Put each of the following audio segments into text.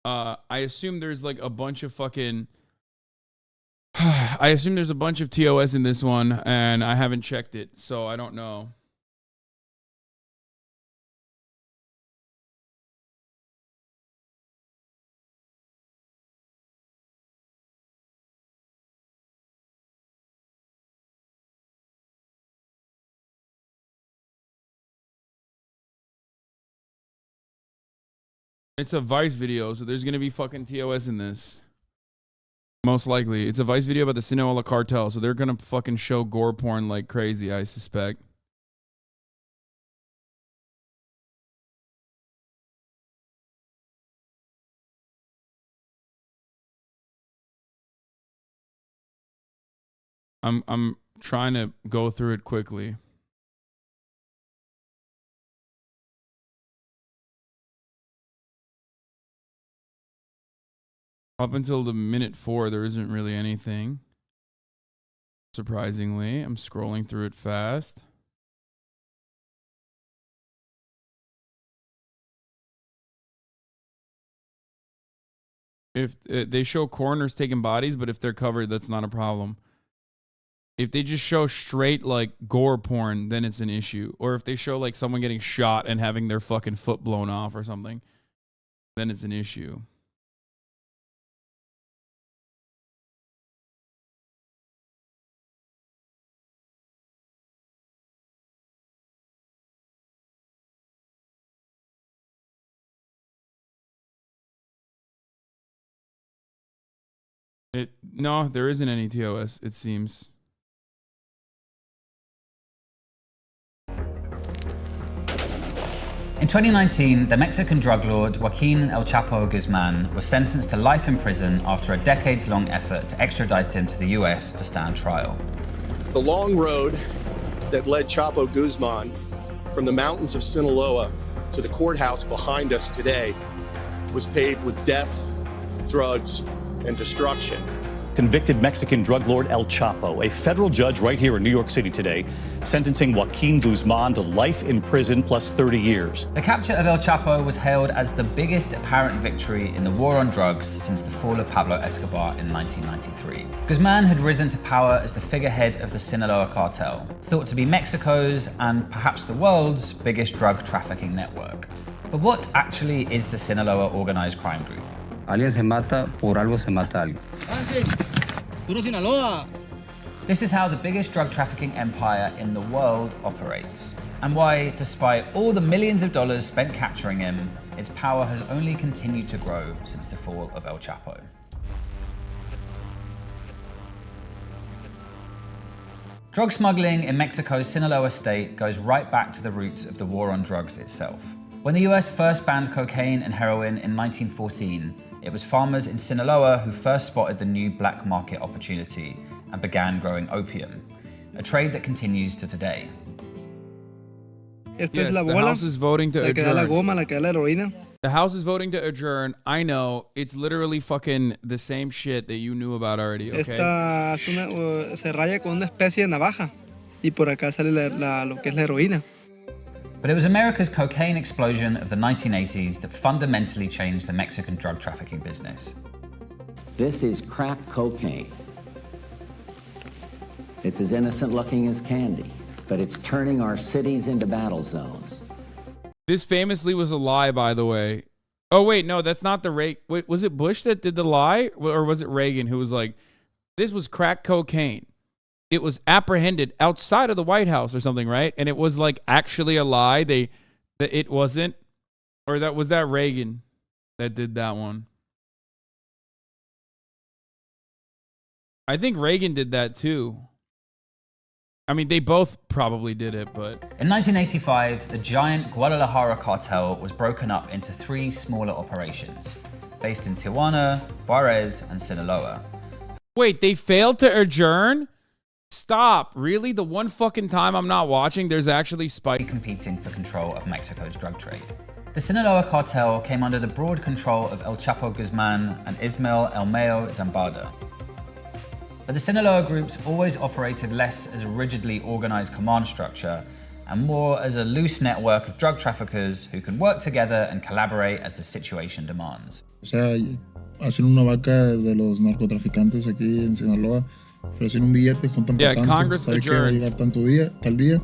I assume there's like a bunch of fucking I assume there's a bunch of TOS in this one, and I haven't checked it, so I don't know. It's a Vice video, so there's gonna be fucking TOS in this. Most likely. It's a Vice video about the Sinaloa Cartel, so they're gonna fucking show gore porn like crazy, I suspect. I'm trying to go through it quickly. Up until the minute 4, there isn't really anything. Surprisingly, I'm scrolling through it fast. If they show coroners taking bodies, but if they're covered, that's not a problem. If they just show straight like gore porn, then it's an issue. Or if they show like someone getting shot and having their fucking foot blown off or something, then it's an issue. No, there isn't any TOS, it seems. In 2019, the Mexican drug lord Joaquin El Chapo Guzman was sentenced to life in prison after a decades-long effort to extradite him to the US to stand trial. The long road that led Chapo Guzman from the mountains of Sinaloa to the courthouse behind us today was paved with death, drugs, and destruction. Convicted Mexican drug lord El Chapo, a federal judge right here in New York City today, sentencing Joaquin Guzman to life in prison plus 30 years. The capture of El Chapo was hailed as the biggest apparent victory in the war on drugs since the fall of Pablo Escobar in 1993. Guzman had risen to power as the figurehead of the Sinaloa Cartel, thought to be Mexico's and perhaps the world's biggest drug trafficking network. But what actually is the Sinaloa organized crime group? Alguien se mata, por algo se mata alguien. Puro Sinaloa! This is how the biggest drug trafficking empire in the world operates, and why, despite all the millions of dollars spent capturing him, its power has only continued to grow since the fall of El Chapo. Drug smuggling in Mexico's Sinaloa state goes right back to the roots of the war on drugs itself. When the US first banned cocaine and heroin in 1914, it was farmers in Sinaloa who first spotted the new black market opportunity and began growing opium, a trade that continues to today. Yes, the House is voting to adjourn. The House is voting to adjourn. I know, it's literally fucking the same shit that you knew about already, okay? Esta es se raya con una especie de navaja y por acá sale lo que es la heroína. But it was America's cocaine explosion of the 1980s that fundamentally changed the Mexican drug trafficking business. This is crack cocaine. It's as innocent looking as candy, but it's turning our cities into battle zones. This famously was a lie, by the way. Oh, wait, no, that's not the Wait, was it Bush that did the lie? Or was it Reagan who was like, this was crack cocaine? It was apprehended outside of the White House or something, right? And it was like actually a lie. That it wasn't, or was that Reagan that did that one? I think Reagan did that too. I mean, they both probably did it, but... In 1985, the giant Guadalajara cartel was broken up into 3 smaller operations, based in Tijuana, Juarez, and Sinaloa. Wait, they failed to adjourn? Stop. Really? The one fucking time I'm not watching, there's actually Spike competing for control of Mexico's drug trade. The Sinaloa cartel came under the broad control of El Chapo Guzman and Ismael El Mayo Zambada. But the Sinaloa groups always operated less as a rigidly organized command structure and more as a loose network of drug traffickers who can work together and collaborate as the situation demands. O sea, hacen una vaca de los narcotraficantes aquí en Sinaloa, ofrecen un billete, juntan para tanto, Congress sabe que va a adjourned. llegar tanto día, tal día.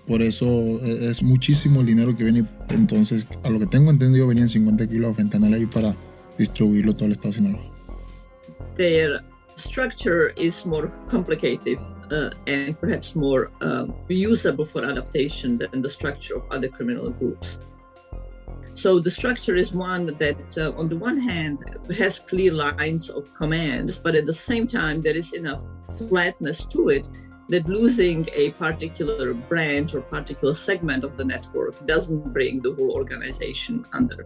Por eso es muchísimo el dinero que viene. Entonces, a lo que tengo entendido, venían 50 kilos de fentanil ahí para distribuirlo todo el estado de Sinaloa. Their structure is more complicated and perhaps more usable for adaptation than the structure of other criminal groups. So the structure is one that, on the one hand, has clear lines of commands, but at the same time, there is enough flatness to it that losing a particular branch or particular segment of the network doesn't bring the whole organization under.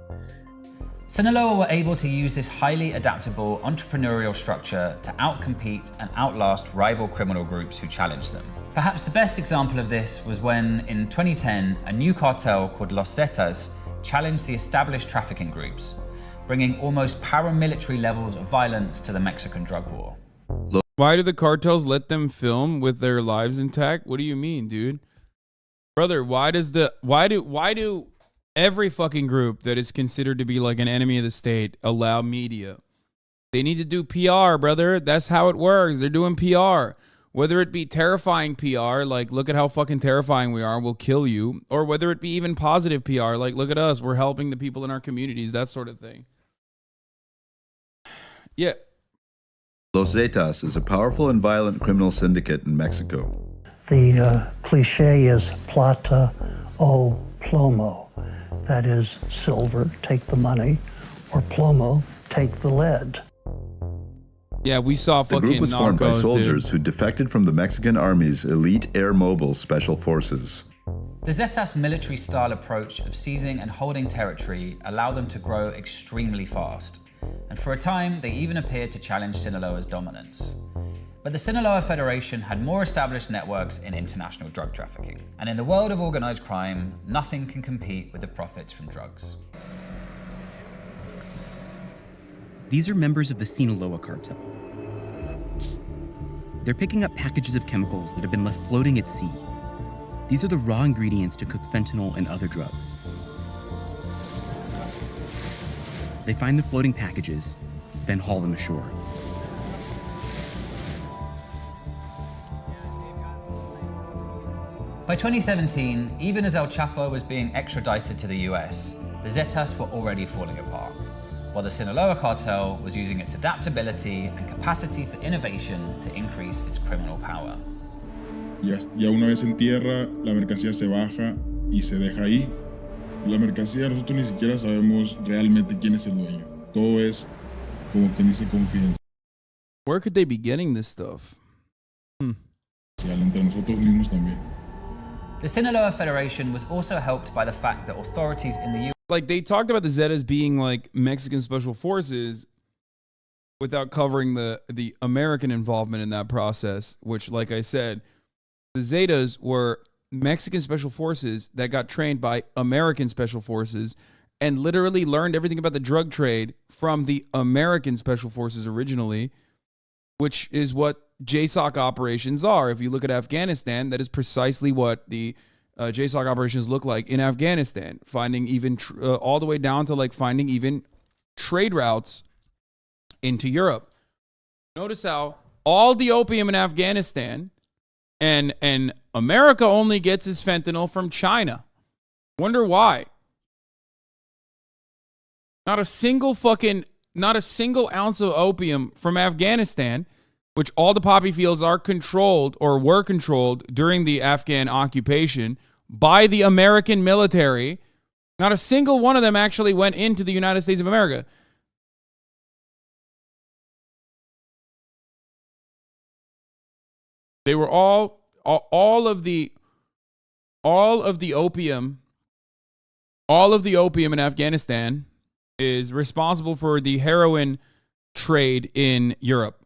Sinaloa were able to use this highly adaptable entrepreneurial structure to outcompete and outlast rival criminal groups who challenged them. Perhaps the best example of this was when, in 2010, a new cartel called Los Zetas challenged the established trafficking groups, bringing almost paramilitary levels of violence to the Mexican drug war. Why do the cartels let them film with their lives intact? What do you mean, dude? Brother, why do every fucking group that is considered to be like an enemy of the state allow media? They need to do PR, brother. That's how it works. They're doing PR. Whether it be terrifying PR, like look at how fucking terrifying we are, we'll kill you, or whether it be even positive PR, like look at us, we're helping the people in our communities, that sort of thing. Yeah. Los Zetas is a powerful and violent criminal syndicate in Mexico. The cliche is plata o plomo. That is, silver, take the money, or plomo, take the lead. Yeah, we saw fucking The group was formed by narcos, soldiers dude. who defected from the Mexican Army's elite air mobile special forces. The Zetas military-style approach of seizing and holding territory allowed them to grow extremely fast, and for a time they even appeared to challenge Sinaloa's dominance. But the Sinaloa Federation had more established networks in international drug trafficking, and in the world of organized crime, nothing can compete with the profits from drugs. These are members of the Sinaloa Cartel. They're picking up packages of chemicals that have been left floating at sea. These are the raw ingredients to cook fentanyl and other drugs. They find the floating packages, then haul them ashore. By 2017, even as El Chapo was being extradited to the US, the Zetas were already falling apart, while the Sinaloa cartel was using its adaptability and capacity for innovation to increase its criminal power. Ya una vez en tierra, la mercancía se baja y se deja ahí. La mercancía nosotros ni siquiera sabemos realmente quién es el dueño. Todo es, como quien dice, confidencial. Where could they be getting this stuff? Entre nosotros mismos también. The Sinaloa Federation was also helped by the fact that authorities in the US... Like, they talked about the Zetas being like Mexican special forces without covering the American involvement in that process, which, like I said, the Zetas were Mexican special forces that got trained by American special forces and literally learned everything about the drug trade from the American special forces originally, which is what JSOC operations are. If you look at Afghanistan, that is precisely what the JSOC operations look like in Afghanistan, finding even all the way down to like finding even trade routes into Europe. Notice how all the opium in Afghanistan and America only gets its fentanyl from China. Wonder why. Not a single ounce of opium from Afghanistan, which all the poppy fields are controlled or were controlled during the Afghan occupation by the American military. Not a single one of them actually went into the United States of America. They were all of the opium in Afghanistan is responsible for the heroin trade in Europe.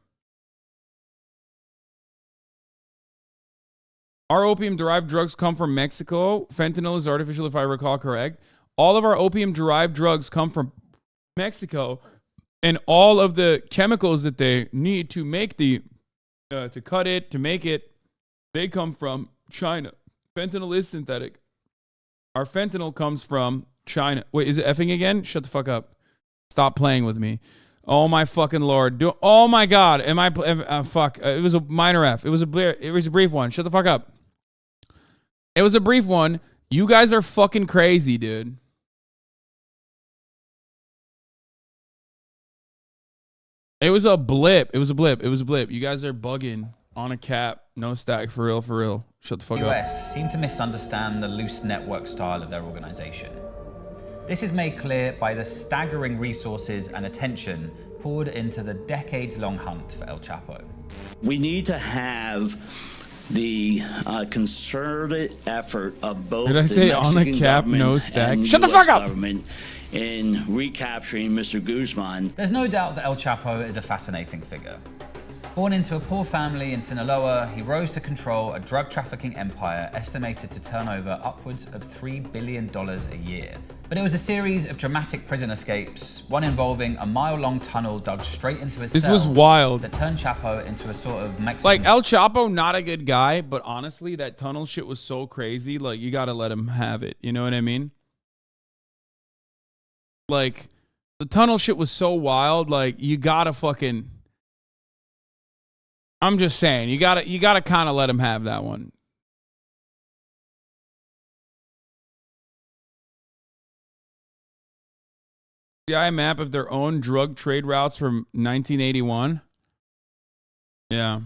Our opium-derived drugs come from Mexico. Fentanyl is artificial, if I recall correct. All of our opium-derived drugs come from Mexico, and all of the chemicals that they need to make to cut it, to make it, they come from China. Fentanyl is synthetic. Our fentanyl comes from China. Wait, is it effing again? Shut the fuck up. Stop playing with me. Oh my fucking lord. Oh my god. Am I fuck. It was a minor F. It was a brief one. Shut the fuck up. It was a brief one. You guys are fucking crazy, dude. It was a blip. It was a blip. It was a blip. You guys are bugging on a cap. No stack. For real, for real. Shut the fuck up. The US seem to misunderstand the loose network style of their organization. This is made clear by the staggering resources and attention poured into the decades-long hunt for El Chapo. We need to have the concerted effort of both Did I the say on a Mexican cap, government no stack? and Shut the US fuck up! government in recapturing Mr. Guzman. There's no doubt that El Chapo is a fascinating figure. Born into a poor family in Sinaloa, he rose to control a drug trafficking empire estimated to turn over upwards of $3 billion a year. But it was a series of dramatic prison escapes, one involving a mile-long tunnel dug straight into his cell. This was wild. That turned Chapo into a sort of Mexican... Like, El Chapo, not a good guy, but honestly, that tunnel shit was so crazy, like, you gotta let him have it. You know what I mean? Like, the tunnel shit was so wild, like, you gotta fucking... I'm just saying, you gotta kind of let him have that one. FBI map of their own drug trade routes from 1981. Yeah.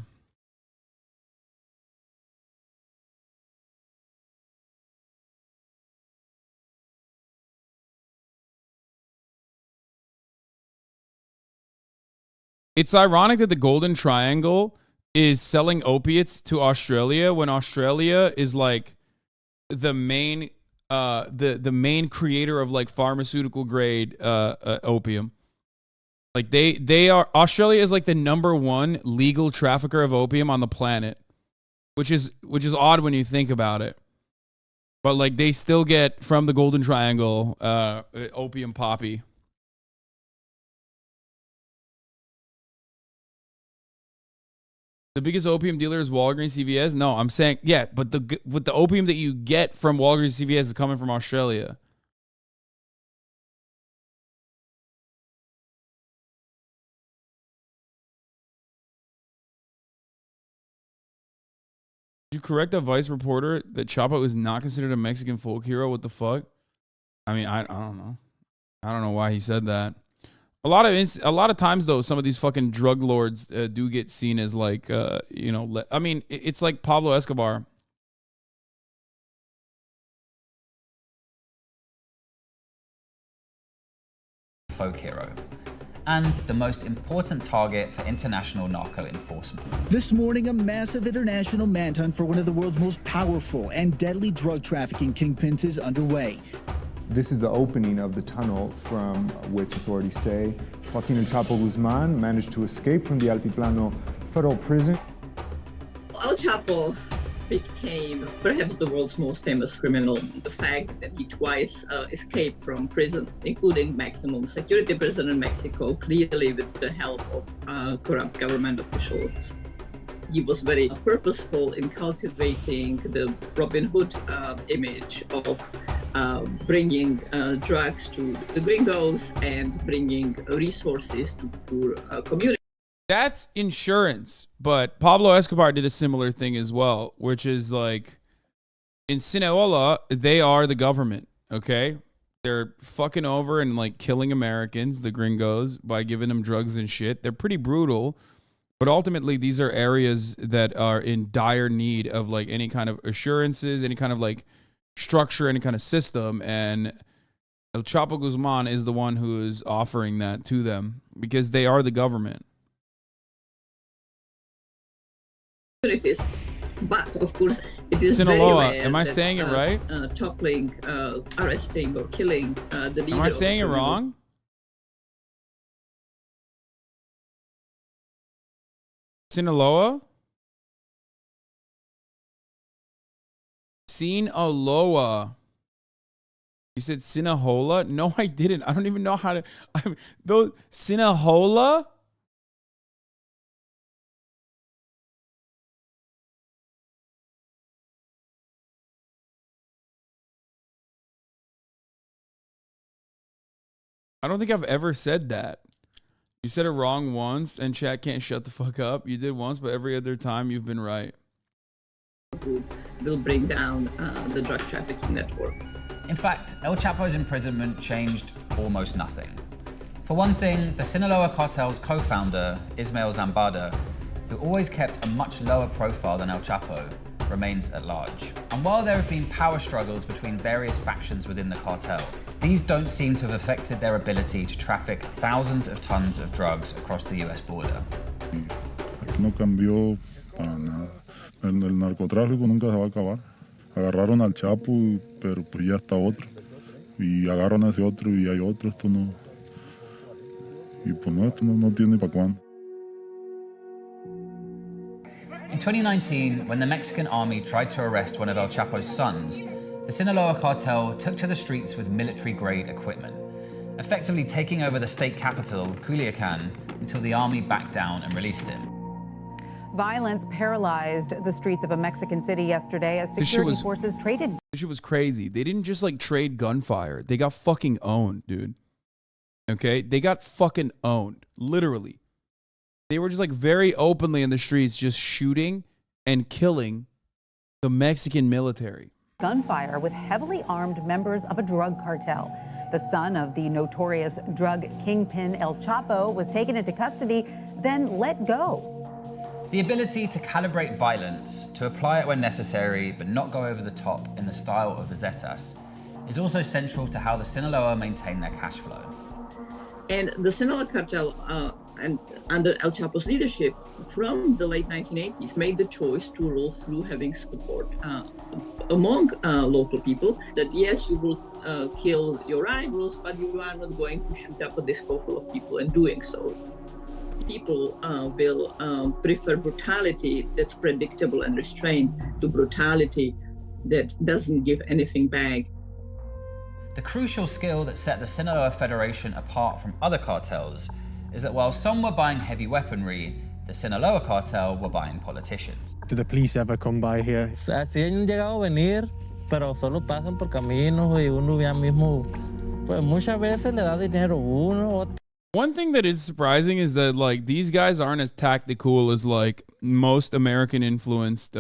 It's ironic that the Golden Triangle is selling opiates to Australia when Australia is like the main the main creator of like pharmaceutical grade opium. Like they are, Australia is like the #1 legal trafficker of opium on the planet, which is odd when you think about it. But like they still get from the Golden Triangle opium poppy. The biggest opium dealer is Walgreens, CVS. No, I'm saying, yeah, but the opium that you get from Walgreens, CVS is coming from Australia. Did you correct the Vice reporter that Chapo is not considered a Mexican folk hero? What the fuck? I mean, I don't know. I don't know why he said that. A lot of times though, some of these fucking drug lords do get seen as like, you know, I mean, it's like Pablo Escobar. Folk hero. And the most important target for international narco enforcement. This morning, a massive international manhunt for one of the world's most powerful and deadly drug trafficking kingpins is underway. This is the opening of the tunnel from which authorities say Joaquin El Chapo Guzman managed to escape from the Altiplano federal prison. El Chapo became perhaps the world's most famous criminal. The fact that he twice escaped from prison, including maximum security prison in Mexico, clearly with the help of corrupt government officials. He was very purposeful in cultivating the Robin Hood image of bringing drugs to the gringos and bringing resources to poor communities. That's insurance, but Pablo Escobar did a similar thing as well, which is like in Sinaloa, they are the government, okay? They're fucking over and like killing Americans, the gringos, by giving them drugs and shit. They're pretty brutal. But ultimately, these are areas that are in dire need of like any kind of assurances, any kind of like structure, any kind of system. And El Chapo Guzman is the one who is offering that to them because they are the government. But of course, it is Sinaloa. very rare Am I that, saying it right? Toppling, arresting, or killing the leader. Am I saying it of the wrong? Sinaloa? Sinaloa. You said Sinahola? No, I didn't. I don't even know how to. Those Sinahola? I don't think I've ever said that. You said it wrong once, and chat can't shut the fuck up. You did once, but every other time you've been right. Will bring down the drug trafficking network. In fact, El Chapo's imprisonment changed almost nothing. For one thing, the Sinaloa cartel's co-founder, Ismael Zambada, who always kept a much lower profile than El Chapo, remains at large. And while there have been power struggles between various factions within the cartel, these don't seem to have affected their ability to traffic thousands of tons of drugs across the US border. Aquí no cambió para nada. El narcotráfico nunca se va a acabar. Agarraron al Chapo, pero pues ya está otro. Y agarran a ese otro y hay otro. Esto no. Y pues no, esto no tiene para cuándo. In 2019, when the Mexican army tried to arrest one of El Chapo's sons, the Sinaloa cartel took to the streets with military-grade equipment, effectively taking over the state capital, Culiacan, until the army backed down and released him. Violence paralyzed the streets of a Mexican city yesterday as security forces traded. This shit was crazy. They didn't just like trade gunfire. They got fucking owned, dude. Okay? They got fucking owned. Literally. They were just like very openly in the streets just shooting and killing the Mexican military. Gunfire with heavily armed members of a drug cartel. The son of the notorious drug kingpin El Chapo was taken into custody, then let go. The ability to calibrate violence, to apply it when necessary, but not go over the top in the style of the Zetas, is also central to how the Sinaloa maintain their cash flow. And the Sinaloa cartel, and under El Chapo's leadership, from the late 1980s, made the choice to roll through having support among local people that yes, you will kill your rivals, but you are not going to shoot up a disco full of people in doing so. People will prefer brutality that's predictable and restrained to brutality that doesn't give anything back. The crucial skill that set the Sinaloa Federation apart from other cartels is that while some were buying heavy weaponry, the Sinaloa cartel were buying politicians. Do the police ever come by here? Así han llegado a venir, pero solo pasan por caminos y uno ya mismo, pues muchas veces le da dinero uno. One thing that is surprising is that like these guys aren't as tactical as like most American influenced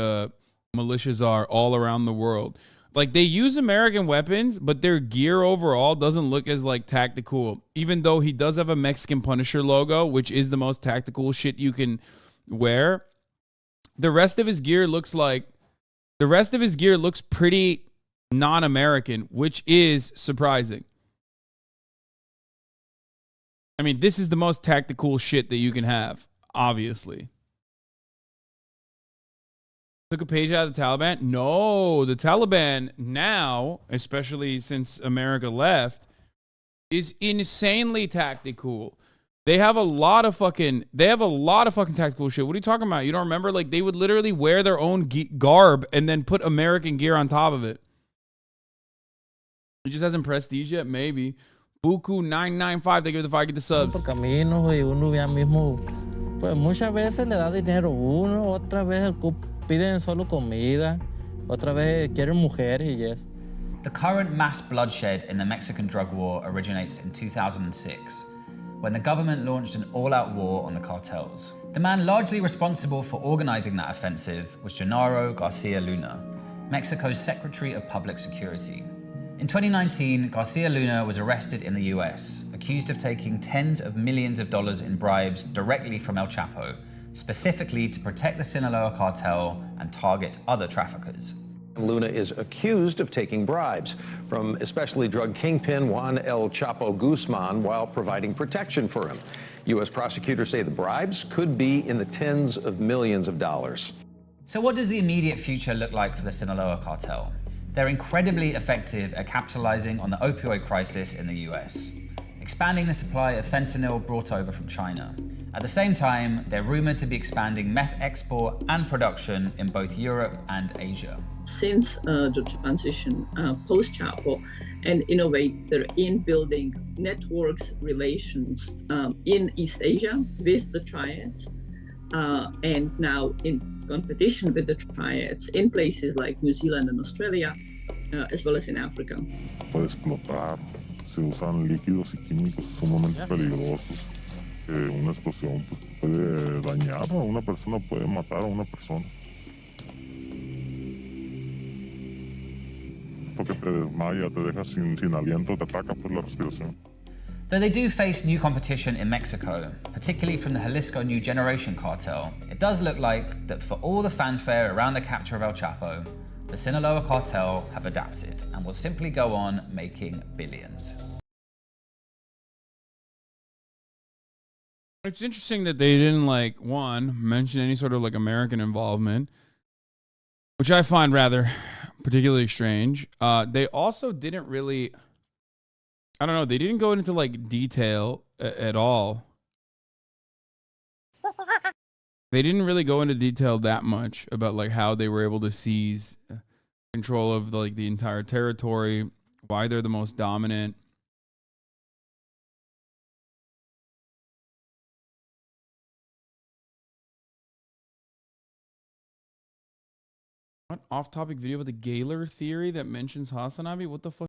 militias are all around the world. Like they use American weapons, but their gear overall doesn't look as like tactical, even though he does have a Mexican Punisher logo, which is the most tactical shit you can wear. The rest of his gear looks pretty non-American, which is surprising. I mean, this is the most tactical shit that you can have, obviously. Took a page out of the Taliban? No, the Taliban now, especially since America left, is insanely tactical. They have a lot of fucking tactical shit. What are you talking about? You don't remember? Like they would literally wear their own garb and then put American gear on top of it. It just hasn't prestige yet, maybe. Buku 995, they give the 5, get the subs. Por caminos y uno ya mismo, pues muchas veces le da dinero uno, otra vez piden solo comida, otra vez quieren mujeres y yes. The current mass bloodshed in the Mexican drug war originates in 2006, when the government launched an all-out war on the cartels. The man largely responsible for organizing that offensive was Genaro Garcia Luna, Mexico's Secretary of Public Security. In 2019, Garcia Luna was arrested in the US, accused of taking tens of millions of dollars in bribes directly from El Chapo, specifically to protect the Sinaloa cartel and target other traffickers. Luna is accused of taking bribes from especially drug kingpin Juan El Chapo Guzman while providing protection for him. U.S. prosecutors say the bribes could be in the tens of millions of dollars. So what does the immediate future look like for the Sinaloa cartel? They're incredibly effective at capitalizing on the opioid crisis in the US, expanding the supply of fentanyl brought over from China. At the same time, they're rumored to be expanding meth export and production in both Europe and Asia. Since the transition post-Chapo, an innovator in building networks, relations in East Asia with the triads, and now in competition with the triads in places like New Zealand and Australia, as well as in Africa. Puede explotar se usan líquidos y químicos sumamente peligrosos. Una explosión pues, puede dañar a una persona, puede matar a una persona. Porque te desmaya, te deja sin aliento, te ataca pues la respiración. Though they do face new competition in Mexico, particularly from the Jalisco New Generation cartel, it does look like that for all the fanfare around the capture of El Chapo, the Sinaloa cartel have adapted and will simply go on making billions. It's interesting that they didn't, like, one, mention any sort of, like, American involvement, which I find rather particularly strange. They also didn't really, I don't know, they didn't go into, like, detail at all. They didn't really go into detail that much about, like, how they were able to seize control of, like, the entire territory, why they're the most dominant. What off-topic video about the Gaylor theory that mentions Hasanabi? What the fuck?